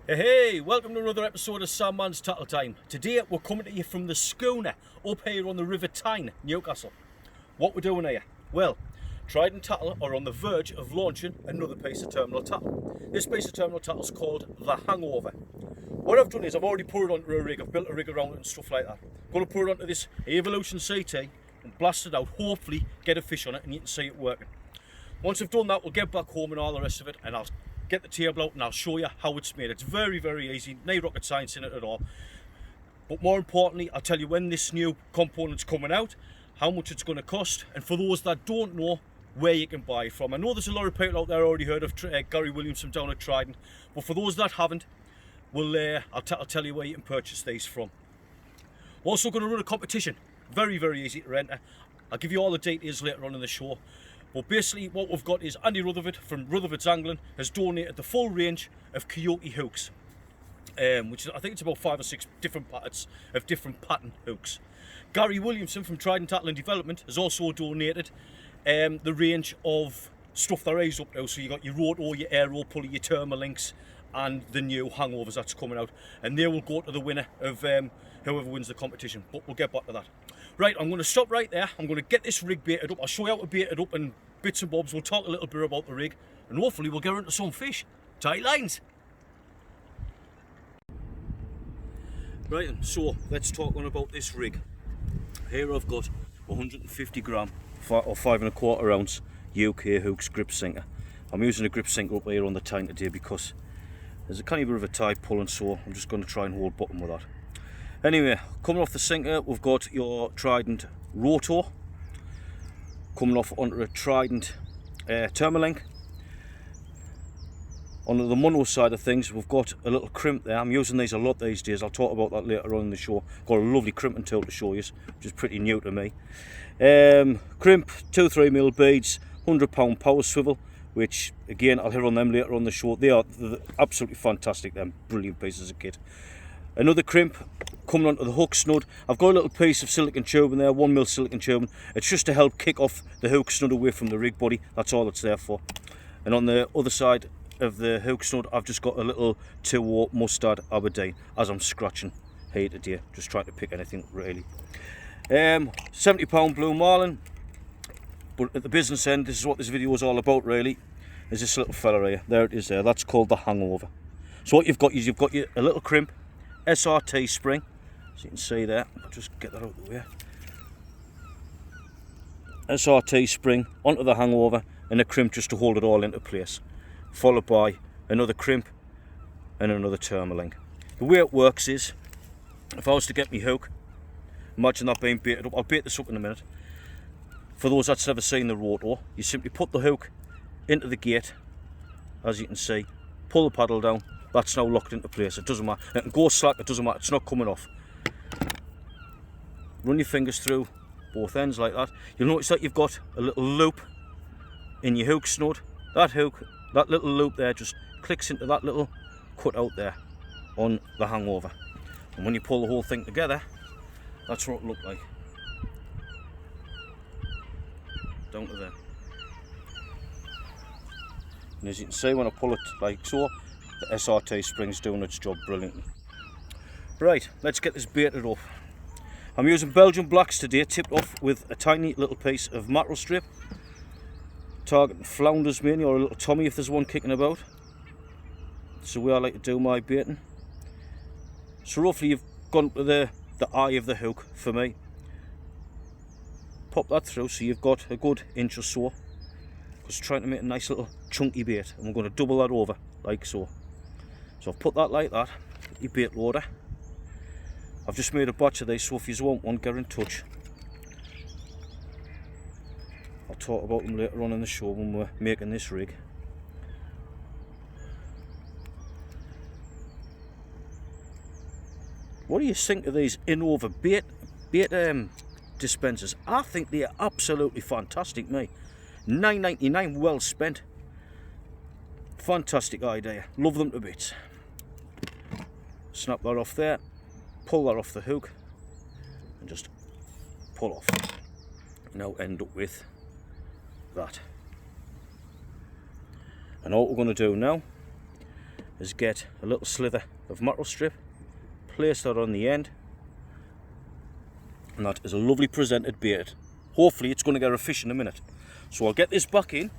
Hey, welcome to another episode of Sandmans Tattle Time. Today we're coming to you from the schooner up here on the River Tyne, Newcastle. What we're doing here? Well, Trident Tattle are on the verge of launching another piece of terminal tattle. This piece of terminal tattle is called the Hangover. What I've done is I've already put it onto a rig, I've built a rig around it and stuff like that. I'm going to put it onto this Evolution CT and blast it out, hopefully get a fish on it and you can see it working. Once I've done that, we'll get back home and all the rest of it, and I'll get the table out and I'll show you how it's made. It's very, very easy, no rocket science in it at all. But more importantly, I'll tell you when this new component's coming out, how much it's going to cost, and for those that don't know, where you can buy it from. I know there's a lot of people out there already heard of Gary Williamson down at Trident, but for those that haven't, I'll tell you where you can purchase these from. Also going to run a competition, very, very easy to enter. I'll give you all the details later on in the show. But basically what we've got is Andy Rutherford from Rutherford's Angling has donated the full range of coyote hooks, which I think it's about 5 or 6 different patterns of different pattern hooks. Gary Williamson from Trident Tackle and Development has also donated the range of stuff there is up now. So you got your roto, your aero pulley, your thermalinks, and the new Hangovers that's coming out, and they will go to the winner of whoever wins the competition. But we'll get back to that. Right, I'm going to stop right there. I'm going to get this rig baited up. I'll show you how to bait it up and bits and bobs. We'll talk a little bit about the rig, and hopefully we'll get into some fish. Tight lines. Right, so let's talk on about this rig. Here I've got 150 gram or 5¼ ounce UK Hooks grip sinker. I'm using a grip sinker up here on the Tyne today because there's a kind of bit of a tide pulling, so I'm just going to try and hold bottom with that. Anyway, coming off the sinker, we've got your Trident Roto. Coming off onto a Trident Thermalink. On the mono side of things, we've got a little crimp there. I'm using these a lot these days. I'll talk about that later on in the show. Got a lovely crimping tool to show you, which is pretty new to me. Crimp, 2-3mm beads, £100 power swivel, which again I'll hit on them later on the show. They're absolutely fantastic. They're brilliant pieces of kit. Another crimp coming onto the hook snood. I've got a little piece of silicone tubing there, 1mm silicone tubing. It's just to help kick off the hook snood away from the rig body. That's all it's there for. And on the other side of the hook snood, I've just got a little 2-0 Mustard Aberdeen as I'm scratching here today, just trying to pick anything really. £70 blue marlin. But at the business end, this is what this video is all about really, is this little fella here. There it is there. That's called the Hangover. So what you've got is a little crimp, SRT spring, as you can see there. I'll just get that out of the way. SRT spring onto the Hangover and a crimp just to hold it all into place, followed by another crimp and another thermalink. The way it works is, if I was to get my hook, imagine that being baited up. I'll bait this up in a minute. For those that's never seen the roto, you simply put the hook into the gate, as you can see, pull the paddle down. That's now locked into place. It doesn't matter. It can go slack, it doesn't matter. It's not coming off. Run your fingers through both ends like that. You'll notice that you've got a little loop in your hook snood. That little loop there just clicks into that little cut out there on the Hangover. And when you pull the whole thing together, that's what it looked like. Down to there. And as you can see, when I pull it like so, the SRT spring's doing its job brilliantly. Right, let's get this baited up. I'm using Belgian blacks today, tipped off with a tiny little piece of mackerel strip. Targeting flounders mainly, or a little tommy if there's one kicking about. That's the way I like to do my baiting. So roughly you've gone to the eye of the hook for me. Pop that through so you've got a good inch or so. Because trying to make a nice little chunky bait, and we're going to double that over like so. So I've put that like that, your bait loader. I've just made a batch of these, so if you want one, get in touch. I'll talk about them later on in the show when we're making this rig. What do you think of these in-over bait dispensers? I think they are absolutely fantastic, mate. £9.99 well spent. Fantastic idea. Love them to bits. Snap that off there, pull that off the hook, and just pull off. Now end up with that. And all we're going to do now is get a little slither of mackerel strip, place that on the end, and that is a lovely presented bait. Hopefully it's going to get a fish in a minute. So I'll get this back in,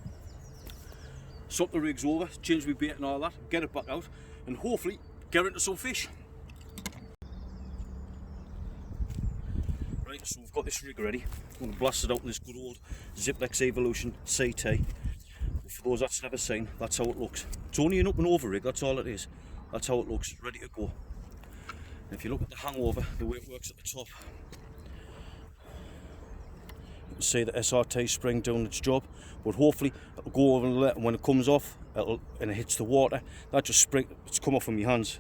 swap the rigs over, change my bait and all that, get it back out, and hopefully get into some fish. Right, so we've got this rig ready. I'm going to blast it out with this good old Ziplex Evolution CT. For those that's never seen, that's how it looks. It's only an up and over rig, that's all it is. That's how it looks, ready to go. And if you look at the Hangover, the way it works at the top, you can see the SRT spring doing its job, but hopefully it'll go over and let, and when it comes off and it hits the water, that just it's come off from my hands.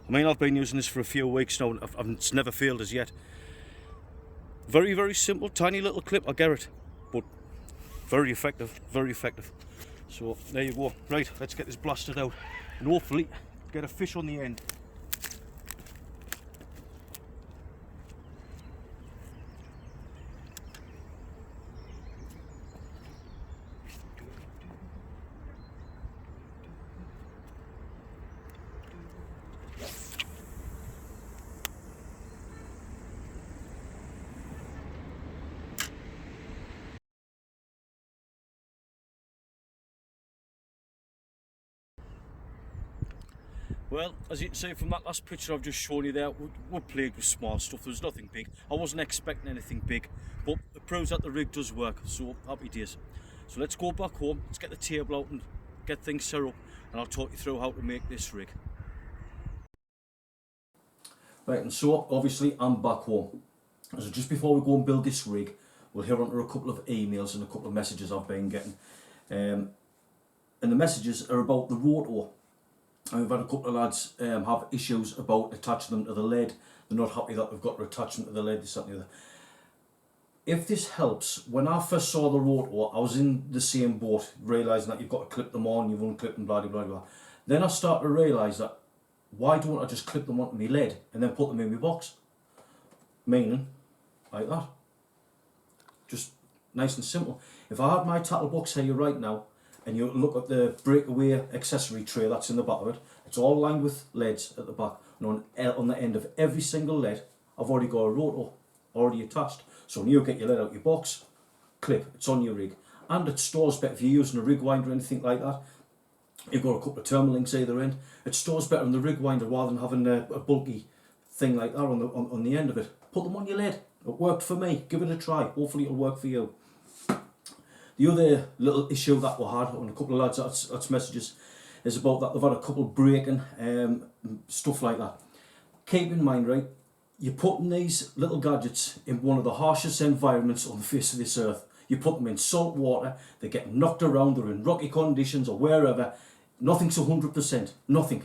I mean, I've been using this for a few weeks now, and it's never failed as yet. Very, very simple, tiny little clip, I get it, but very effective, very effective. So there you go. Right, let's get this blasted out and hopefully get a fish on the end. Well, as you can see from that last picture I've just shown you there, we're plagued with small stuff. There's nothing big. I wasn't expecting anything big, but it proves that the rig does work, so happy days. So let's go back home, let's get the table out and get things set up, and I'll talk you through how to make this rig. Right, and so obviously I'm back home. So just before we go and build this rig, we'll hear onto a couple of emails and a couple of messages I've been getting. And the messages are about the rotor. And we've had a couple of lads have issues about attaching them to the lead. They're not happy that they've got to attach them to the lead, this, that and the other. If this helps, when I first saw the rotor, I was in the same boat, realising that you've got to clip them on, you've unclipped them, blah, blah, blah, blah. Then I started to realise that, why don't I just clip them onto my lead and then put them in my box? Meaning, like that. Just nice and simple. If I had my tackle box here right now, and you look at the breakaway accessory tray that's in the back of it, it's all lined with leads at the back. And on the end of every single lead, I've already got a rotor already attached. So when you get your lead out your box, clip, it's on your rig. And it stores better if you're using a rig winder or anything like that. You've got a couple of terminal links either end. It stores better on the rig winder rather than having a bulky thing like that on the end of it. Put them on your lead. It worked for me. Give it a try. Hopefully it'll work for you. The other little issue that we had on a couple of lads that's messages is about that they've had a couple breaking, stuff like that. Keep in mind, right, you're putting these little gadgets in one of the harshest environments on the face of this earth. You put them in salt water, they get knocked around, they're in rocky conditions or wherever. Nothing's 100%, nothing.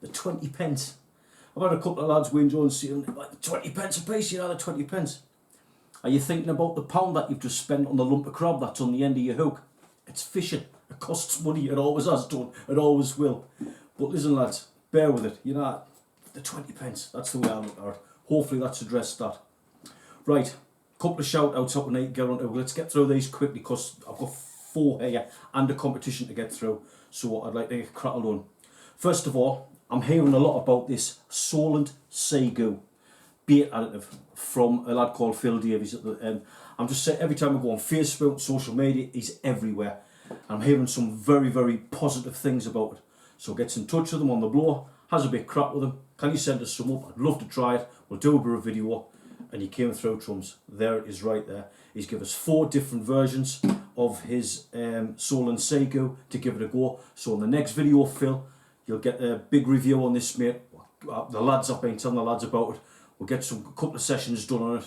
The 20 pence. I've had a couple of lads whinge on saying, like, 20 pence a piece, you know, the 20 pence. Are you thinking about the pound that you've just spent on the lump of crab that's on the end of your hook? It's fishing. It costs money. It always has done. It always will. But listen, lads, bear with it. You know, the 20 pence. That's the way I look at it. Hopefully that's addressed that. Right, couple of shout outs up and get on to. Let's get through these quickly because I've got 4 here and a competition to get through. So I'd like to get crackled on. First of all, I'm hearing a lot about this Solent Seagull bait additive from a lad called Phil Davies at the end. I'm just saying, every time I go on Facebook, social media, he's everywhere. I'm hearing some very, very positive things about it. So gets in touch with them on the blower, has a bit crap with them. Can you send us some up? I'd love to try it. We'll do a bit of video. And he came through trumps. There it is right there. He's given us 4 different versions of his Solent Seagull to give it a go. So in the next video, Phil, you'll get a big review on this, mate. The lads, I've been telling the lads about it. We'll get a couple of sessions done on it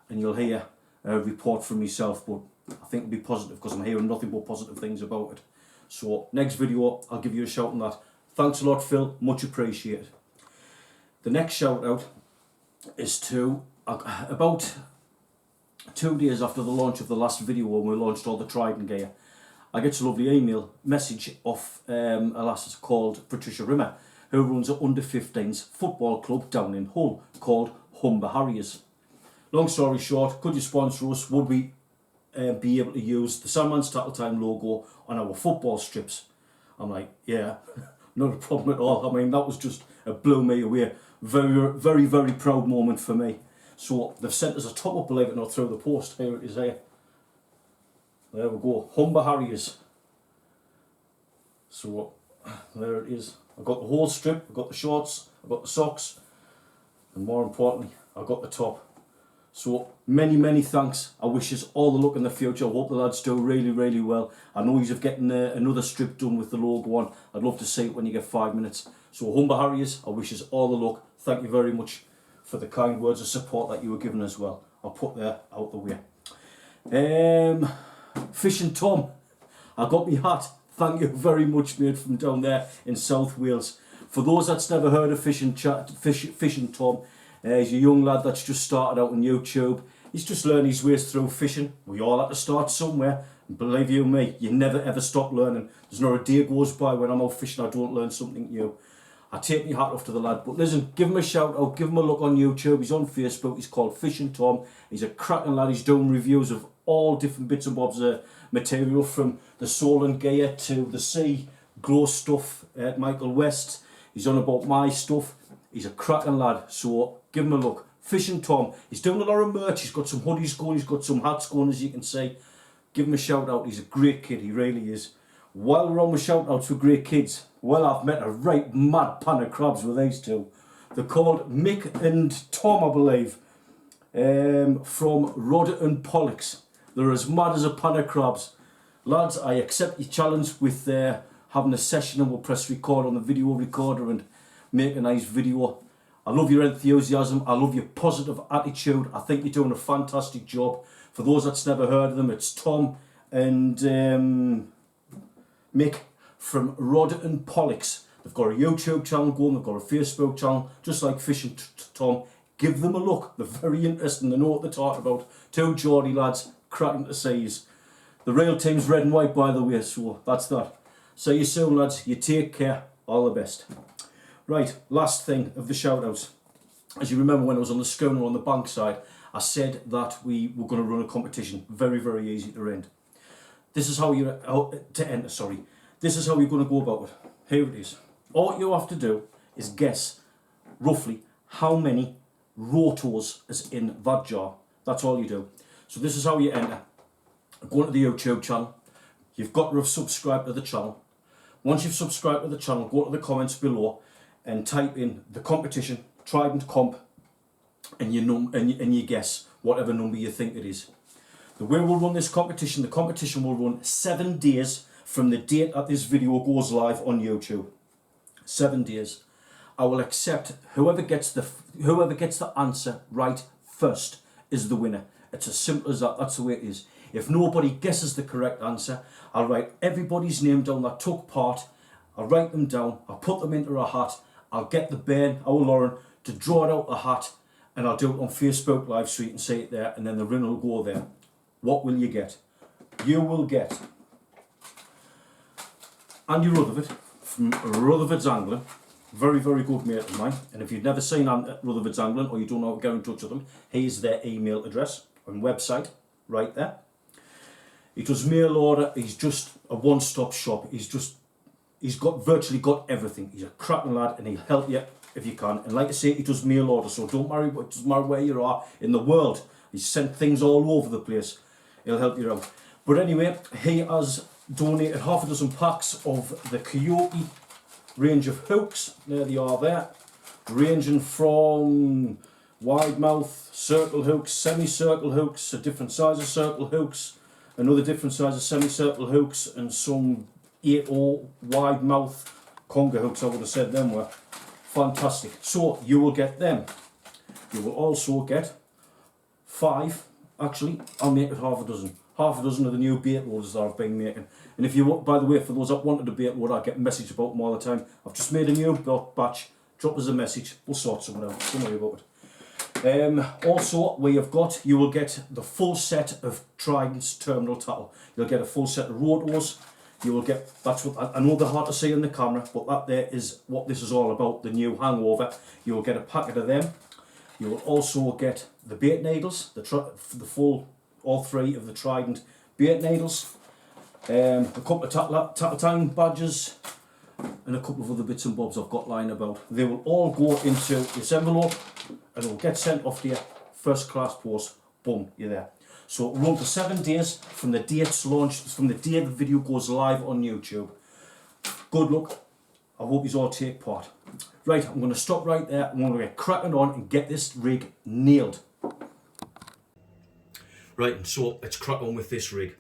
and you'll hear a report from myself, but I think it'll be positive because I'm hearing nothing but positive things about it. So next video I'll give you a shout on that. Thanks a lot, Phil, much appreciated. The next shout out is to about 2 days after the launch of the last video when we launched all the Trident gear. I get a lovely email message off a lass called Patricia Rimmer, who runs an under-15s football club down in Hull called Humber Harriers. Long story short, could you sponsor us? Would we be able to use the Sandmans Tackle Time logo on our football strips? I'm like, yeah, not a problem at all. I mean, that was just, it blew me away. Very, very, very proud moment for me. So they've sent us a top up, believe it or not, through the post. Here it is here. There we go, Humber Harriers. So there it is. I've got the whole strip, I've got the shorts, I've got the socks, and more importantly, I've got the top. So many, many thanks. I wish us all the luck in the future. I hope the lads do really, really well. I know you're getting another strip done with the logo on. I'd love to see it when you get 5 minutes. So Humber Harriers, I wish us all the luck. Thank you very much for the kind words of support that you were given as well. I'll put that out the way. Fishing Tom, I got me hat. Thank you very much, mate, from down there in South Wales. For those that's never heard of Fishing Tom, he's a young lad that's just started out on YouTube. He's just learned his ways through fishing. We all have to start somewhere. And believe you me, you never ever stop learning. There's not a day goes by when I'm out fishing I don't learn something new. I take my hat off to the lad. But listen, give him a shout out, give him a look on YouTube. He's on Facebook, he's called Fishing Tom. He's a cracking lad, he's doing reviews of all different bits and bobs of material, from the Solan gear to the sea glow stuff at Michael West. He's on about my stuff. He's a cracking lad, so give him a look. Fishing Tom, he's doing a lot of merch. He's got some hoodies going, he's got some hats going, as you can see. Give him a shout out, he's a great kid, he really is. While we're on with shout outs for great kids, well, I've met a right mad pan of crabs with these two. They're called Mick and Tom, I believe, from Rod and Pollux. They're as mad as a pan of crabs. Lads, I accept your challenge with having a session, and we'll press record on the video recorder and make a nice video. I love your enthusiasm, I love your positive attitude. I think you're doing a fantastic job. For those that's never heard of them, it's Tom and Mick from Rod and Pollux. They've got a YouTube channel going, they've got a Facebook channel, just like Fishing Tom. Give them a look, they're very interesting, they know what they're talking about. Two Geordie lads, cracking to seas. The real team's red and white, by the way, so that's that. See you soon, lads, you take care, all the best. Right, last thing of the shout outs. As you remember, when I was on the schooner on the bank side, I said that we were going to run a competition. Very, very easy to enter. This is how you're This is how you're going to go about it. Here it is. All you have to do is guess roughly how many rotos is in that jar. That's all you do. So this is how you enter. Go to the YouTube channel. You've got to have subscribed to the channel. Once you've subscribed to the channel, go to the comments below and type in the competition, Trident comp, and you guess whatever number you think it is. The way we'll run this competition, the competition will run 7 days from the date that this video goes live on YouTube. 7 days. I will accept whoever gets the answer right first is the winner. It's as simple as that. That's the way it is. If nobody guesses the correct answer, I'll write everybody's name down that took part. I'll write them down. I'll put them into a hat. I'll get the Ben, our Lauren, to draw it out the hat, and I'll do it on Facebook Live so you can see it there, and then the winner will go there. What will you get? You will get Andy Rutherford from Rutherford's Angling. Very, very good mate of mine. And if you've never seen Rutherford's Angling, or you don't know how to get in touch with them, here's their email address and website right there. He does mail order. He's just a one-stop shop. He's got virtually got everything. He's a cracking lad, and he'll help you if you can. And like I say, he does mail order, so it doesn't matter where you are in the world. He's sent things all over the place. He'll help you out. But anyway, he has donated half a dozen packs of the Coyote range of hooks. There they are there. Ranging from wide mouth, circle hooks, semicircle hooks, a different size of circle hooks, another different size of semicircle hooks, and some 8/0 wide mouth conger hooks. I would have said them were fantastic. So you will get them. You will also get 5. Actually, I'll make it half a dozen. Half a dozen of the new bait loaders that I've been making. And if you want, by the way, for those that wanted a bait loader, I get messages about them all the time. I've just made a new batch. Drop us a message. We'll sort something out. Don't worry about it. Also, you will get the full set of Trident's terminal tackle. You'll get a full set of rotos. You will get, that's what, I know they're hard to see in the camera, but that there is what this is all about, the new Hangover. You will get a packet of them. You will also get the bait needles, the full, all 3 of the Trident bait needles, a couple of tackle time badges, and a couple of other bits and bobs I've got lying about. They will all go into this envelope and it will get sent off to you, first class post, boom, you're there. So it will run for 7 days from the day it's launched, from the day the video goes live on YouTube. Good luck. I hope you all take part. Right, I'm going to stop right there. I'm going to get cracking on and get this rig nailed. Right, and so let's crack on with this rig.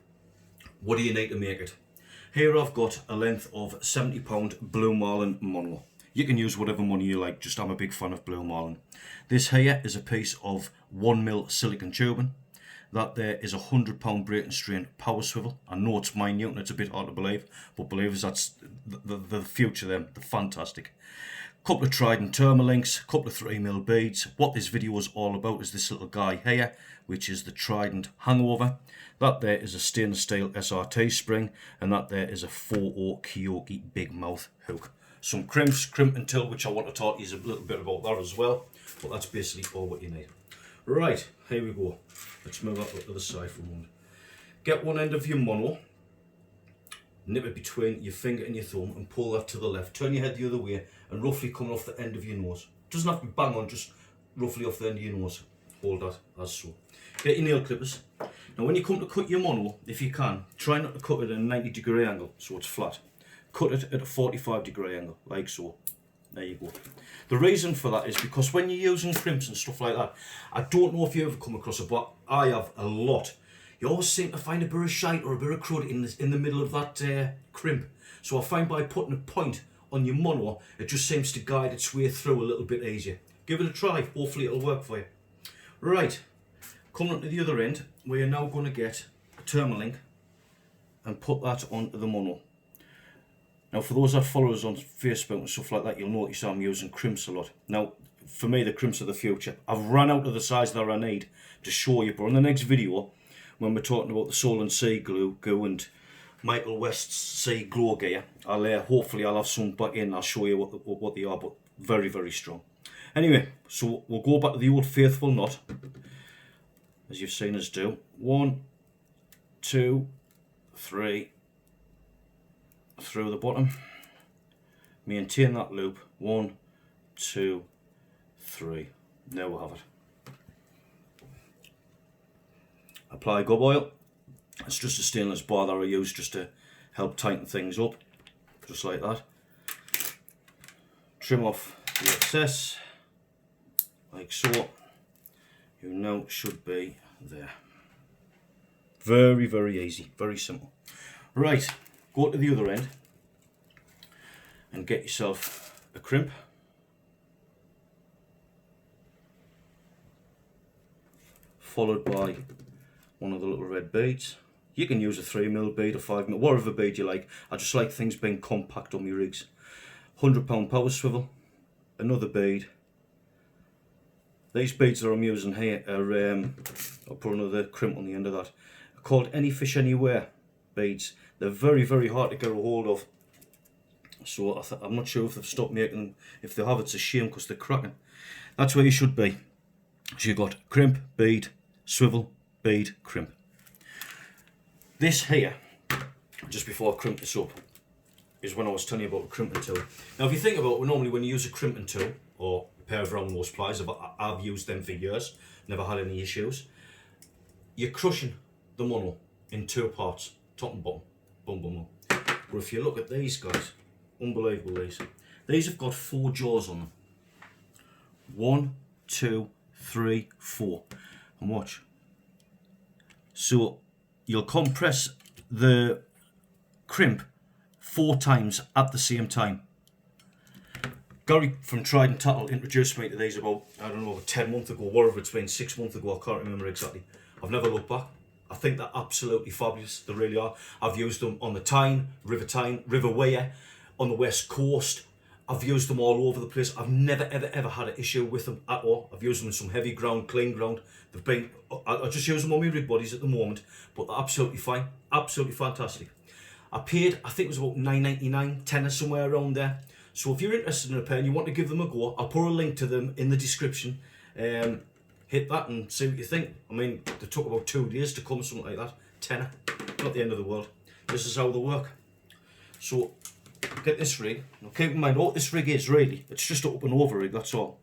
What do you need to make it? Here I've got a length of £70 Blue Marlin mono. You can use whatever money you like, just I'm a big fan of Blue Marlin. This here is a piece of 1mm silicon tubing. That there is a £100 break and strain power swivel. I know it's minute and it's a bit hard to believe, but believe us, that's the future them. They're fantastic. Couple of Trident Thermalinks, couple of 3mm beads. What this video is all about is this little guy here, which is the Trident Hangover. That there is a stainless steel SRT spring, and that there is a 4/0 Kyoki big mouth hook. Some crimps, crimp and tool, which I want to talk to you a little bit about that as well, but that's basically all what you need. Right, here we go. Let's move that to the side for a moment. Get one end of your mono, nip it between your finger and your thumb and pull that to the left. Turn your head the other way and roughly coming off the end of your nose. Doesn't have to be bang on, just roughly off the end of your nose. Hold that as so. Get your nail clippers. Now when you come to cut your mono, if you can, try not to cut it at a 90-degree angle so it's flat. Cut it at a 45-degree angle, like so. There you go. The reason for that is because when you're using crimps and stuff like that, I don't know if you ever come across it, but I have a lot. You always seem to find a bit of shite or a bit of crud in the middle of that crimp. So I find by putting a point on your mono, it just seems to guide its way through a little bit easier. Give it a try, hopefully it'll work for you. Right, coming on to the other end, we are now going to get a Thermalink and put that onto the mono. Now for those that follow us on Facebook and stuff like that, you'll notice I'm using crimps a lot. Now for me the crimps are the future. I've run out of the size that I need to show you, but in the next video when we're talking about the Soul and Sea glue and Michael West's Sea glow gear, hopefully I'll have some back in. I'll show you what they are, but very, very strong. Anyway, so we'll go back to the old faithful knot, as you've seen us do. 1, 2, 3, through the bottom. Maintain that loop. 1, 2, 3. There we'll have it. Apply gob oil. It's just a stainless bar that I use just to help tighten things up, just like that. Trim off the excess, like so. You now should be there. Very, very easy, very simple. Right, go to the other end and get yourself a crimp. Followed by one of the little red beads. You can use a 3mm bead or 5mm, whatever bead you like. I just like things being compact on my rigs. £100 power swivel, another bead. These beads that I'm using here are, I'll put another crimp on the end of that, are called Any Fish Anywhere beads. They're very, very hard to get a hold of. So I'm not sure if they've stopped making them. If they have, it's a shame because they're cracking. That's where you should be. So you've got crimp, bead, swivel, bead, crimp. This here, just before I crimp this up, is when I was telling you about the crimping tool. Now if you think about it, normally when you use a crimping tool, or a pair of round nose pliers, I've used them for years, never had any issues. You're crushing the mono in 2 parts, top and bottom, boom, boom, boom. But if you look at these guys, unbelievable these. These have got 4 jaws on them. 1, 2, 3, 4. And watch. So you'll compress the crimp 4 times at the same time. Gary from Trident introduced me to these about, I don't know, 10 months ago, whatever it's been, 6 months ago, I can't remember exactly. I've never looked back. I think they're absolutely fabulous, they really are. I've used them on the River Wear, on the West Coast. I've used them all over the place. I've never ever had an issue with them at all. I've used them in some heavy ground, clean ground. They've been, I just use them on my rig bodies at the moment, but they're absolutely fine, absolutely fantastic. I paid, I think it was about $9.99, tenner somewhere around there. So if you're interested in a pair and you want to give them a go, I'll put a link to them in the description. Hit that and see what you think. I mean, they took about 2 days to come, something like that. Tenner, not the end of the world. This is how they work. So get this rig. Now keep in mind what this rig is really, it's just an up and over rig, that's all.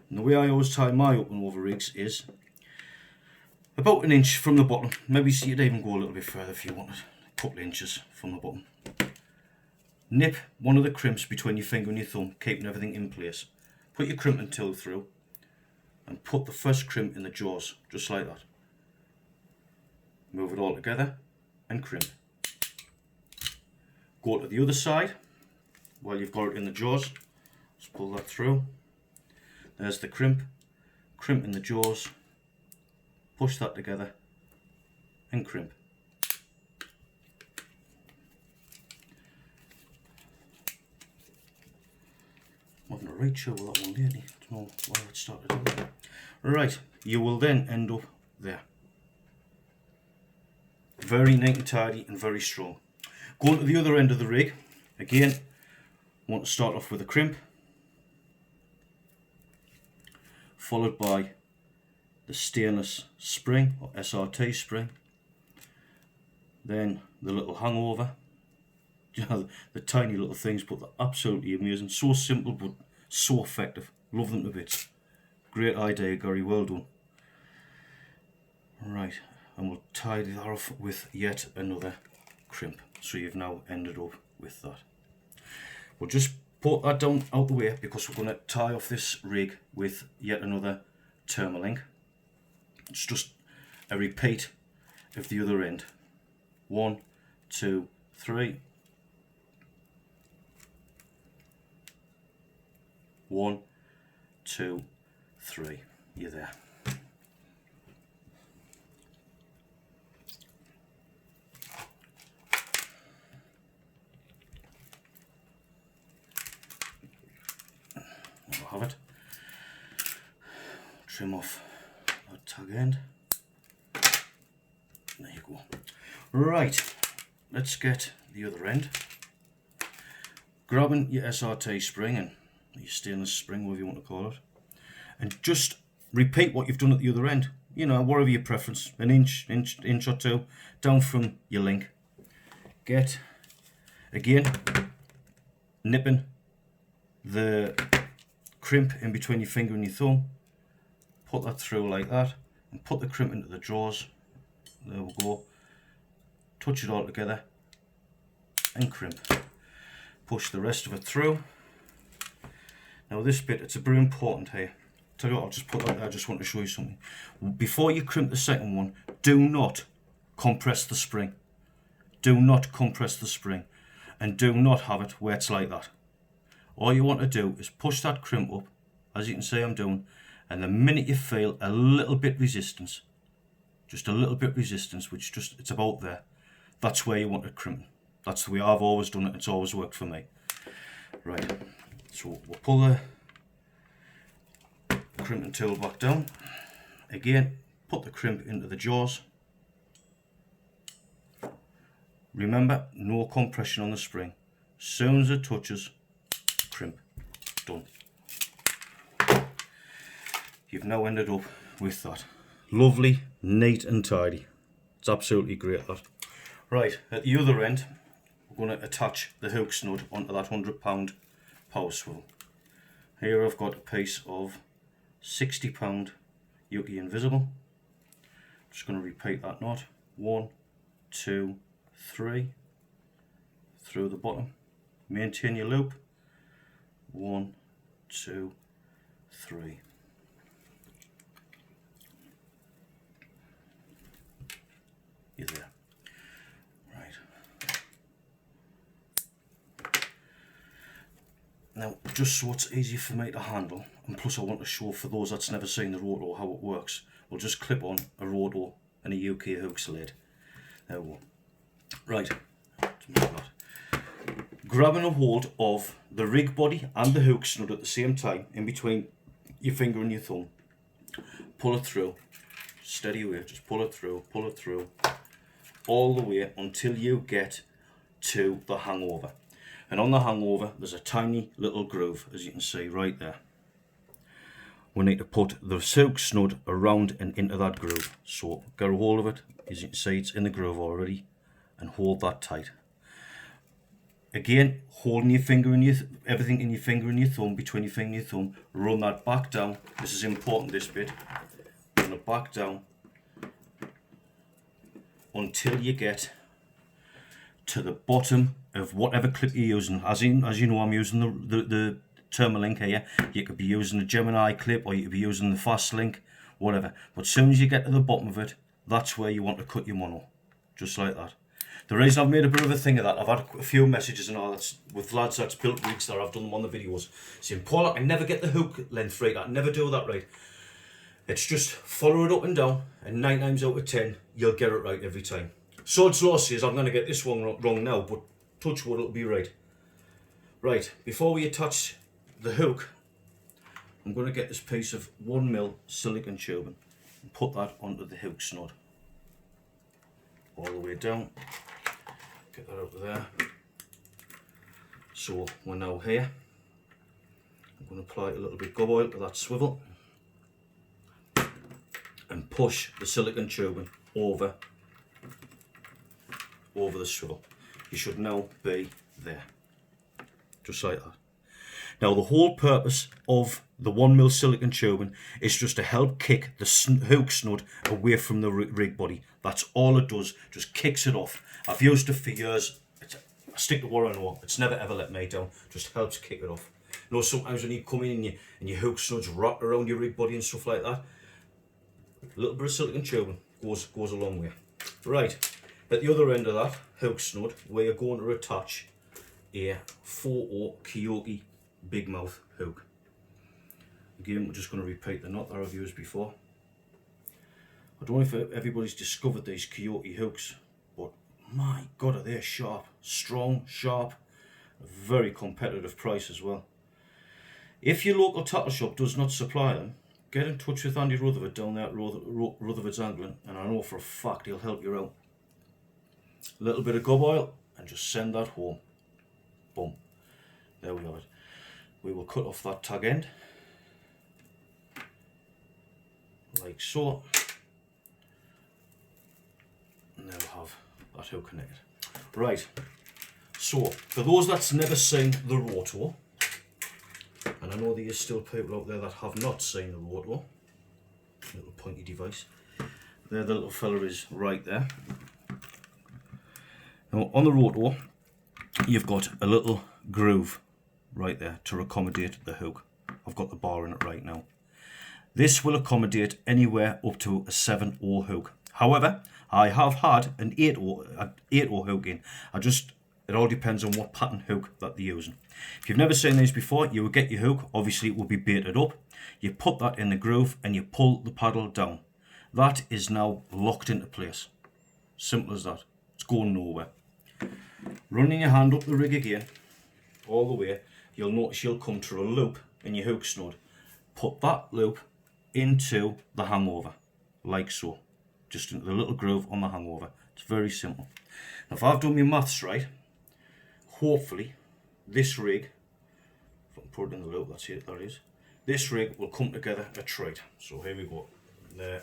And the way I always tie my up and over rigs is about an inch from the bottom. Maybe you'd even go a little bit further if you wanted, a couple of inches from the bottom. Nip one of the crimps between your finger and your thumb, keeping everything in place. Put your crimping tool through and put the first crimp in the jaws, just like that. Move it all together and crimp. Go to the other side while you've got it in the jaws. Just pull that through. There's the crimp. Crimp in the jaws. Push that together and crimp. I'm having a right show with that one lately. I don't know why it started out there. Right, you will then end up there. Very neat and tidy and very strong. Going to the other end of the rig, again, want to start off with a crimp, followed by the stainless spring or SRT spring, then the little hangover. You know, the tiny little things, but they're absolutely amazing. So simple but so effective. Love them to bits. Great idea, Gary, well done. Right, and we'll tie that off with yet another crimp. So you've now ended up with that. We'll just put that down out the way because we're going to tie off this rig with yet another Termalink. It's just a repeat of the other end. 1, 2, 3. 1, 2, 3. You're there. I'll have it. Trim off that tag end. There you go. Right, let's get the other end. Grabbing your SRT spring and your stainless spring, whatever you want to call it, and just repeat what you've done at the other end. You know, whatever your preference, an inch or two down from your link. Get, again, nipping the crimp in between your finger and your thumb. Put that through like that, and put the crimp into the drawers. There we go. Touch it all together and crimp. Push the rest of it through. Now this bit, it's very important here. Tell you what, I'll just put that there, I just want to show you something. Before you crimp the second one, do not compress the spring. Do not compress the spring. And do not have it where it's like that. All you want to do is push that crimp up, as you can see I'm doing, and the minute you feel a little bit resistance, just a little bit resistance, which just, it's about there, that's where you want to crimp. That's the way I've always done it, it's always worked for me. Right, so we'll pull the crimping tool back down. Again, put the crimp into the jaws. Remember, no compression on the spring. As soon as it touches, crimp. Done. You've now ended up with that. Lovely, neat and tidy. It's absolutely great, that. Right, at the other end, we're going to attach the hook snood onto that £100 power swivel. Here I've got a piece of £60 Yuki Invisible. Just going to repeat that knot. 1, 2, 3 through the bottom. Maintain your loop. 1, 2, 3. You're there. Right. Now, just so it's easier for me to handle, and plus I want to show for those that's never seen the roto how it works, we'll just clip on a roto and a UK hook sled. There we go. Right. Grabbing a hold of the rig body and the hook snood at the same time, in between your finger and your thumb. Pull it through. Steady away, just pull it through, all the way until you get to the hangover. And on the hangover, there's a tiny little groove, as you can see right there. We need to put the hook snood around and into that groove. So get a hold of it, as you can see it's in the groove already, and hold that tight. again, holding your finger in everything in your finger and your thumb, between your finger and your thumb, run that back down. This is important, this bit. Run it back down until you get to the bottom of whatever clip you're using. As you know, I'm using the Thermalink here. You could be using a Gemini clip, or you could be using the Fast Link, whatever. But as soon as you get to the bottom of it, that's where you want to cut your mono, just like that. The reason I've made a bit of a thing of that, I've had a few messages and all that with lads that's built rigs that I've done them on the videos, saying, Paul, I never get the hook length right, I never do that right. It's just follow it up and down, and 9 times out of 10, you'll get it right every time. Sod's Law says I'm going to get this one wrong now, but touch wood, it'll be right. Right, before we attach the hook, I'm going to get this piece of 1mm silicone tubing and put that onto the hook snood. All the way down. Get that out of there. So we're now here. I'm going to apply a little bit of gob oil to that swivel and push the silicone tubing over the swivel. You should now be there, just like that. Now the whole purpose of the 1mm silicone tubing is just to help kick the hook snood away from the rig body. That's all it does, just kicks it off. I've used it for years. I stick to what I know. It's never ever let me down, just helps kick it off. You know, sometimes when you come in and your hook snud's wrapped around your rig body and stuff like that, a little bit of silicone tubing goes a long way. Right, at the other end of that hook snood, where you're going to attach a 4/0 Kyoki big mouth hook. Again, we're just going to repeat the knot that I've used before. I don't know if everybody's discovered these Kyoki hooks, but my god, are they sharp, strong, sharp, very competitive price as well. If your local tackle shop does not supply them, get in touch with Andy Rutherford down there at Rutherford's Angling, and I know for a fact he'll help you out. A little bit of gob oil and just send that home. Boom. There we have it. We will cut off that tag end like so. And now we'll have that hook connected. Right, so for those that's never seen the roto, and I know there is still people out there that have not seen the roto, little pointy device, there the little fella is right there. Now on the roto, you've got a little groove right there to accommodate the hook. I've got the bar in it right now. This will accommodate anywhere up to a 7/0 hook. However, I have had an 8/0 hook in. It all depends on what pattern hook that they're using. If you've never seen these before, you would get your hook. Obviously, it will be baited up. You put that in the groove and you pull the paddle down. That is now locked into place. Simple as that. It's going nowhere. Running your hand up the rig again, all the way, you'll notice you'll come to a loop in your hook snood. Put that loop into the hangover, like so. Just into the little groove on the hangover. It's very simple. Now, if I've done my maths right, hopefully this rig, if I can put it in the loop, that's it, there it is. This rig will come together a treat. So here we go, there,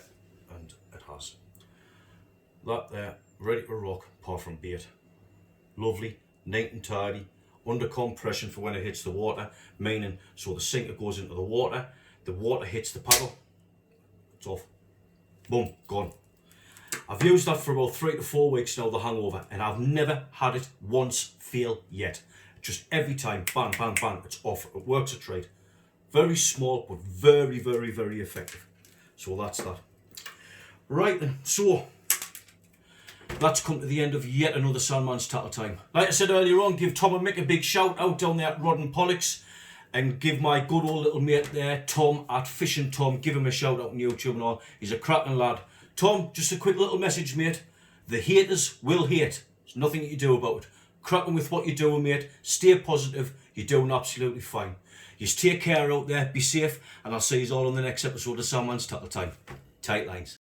and it has. That there, ready to rock, apart from bait. Lovely, neat and tidy, under compression for when it hits the water, meaning so the sinker goes into the water hits the paddle, it's off, boom, gone. I've used that for about 3 to 4 weeks now, the hangover, and I've never had it once fail yet. Just every time, bang, bang, bang, it's off. It works a treat. Very small, but very, very, very effective. So that's that. Right then, so that's come to the end of yet another Sandmans Tackle Time. Like I said earlier on, give Tom and Mick a big shout out down there at Rod and Pollux, and give my good old little mate there, Tom at Fishing Tom, give him a shout out on YouTube and all. He's a cracking lad. Tom, just a quick little message, mate. The haters will hate. There's nothing you can do about it. Cracking with what you're doing, mate. Stay positive. You're doing absolutely fine. You take care out there. Be safe. And I'll see you all on the next episode of Sandmans Tackle Time. Tight lines.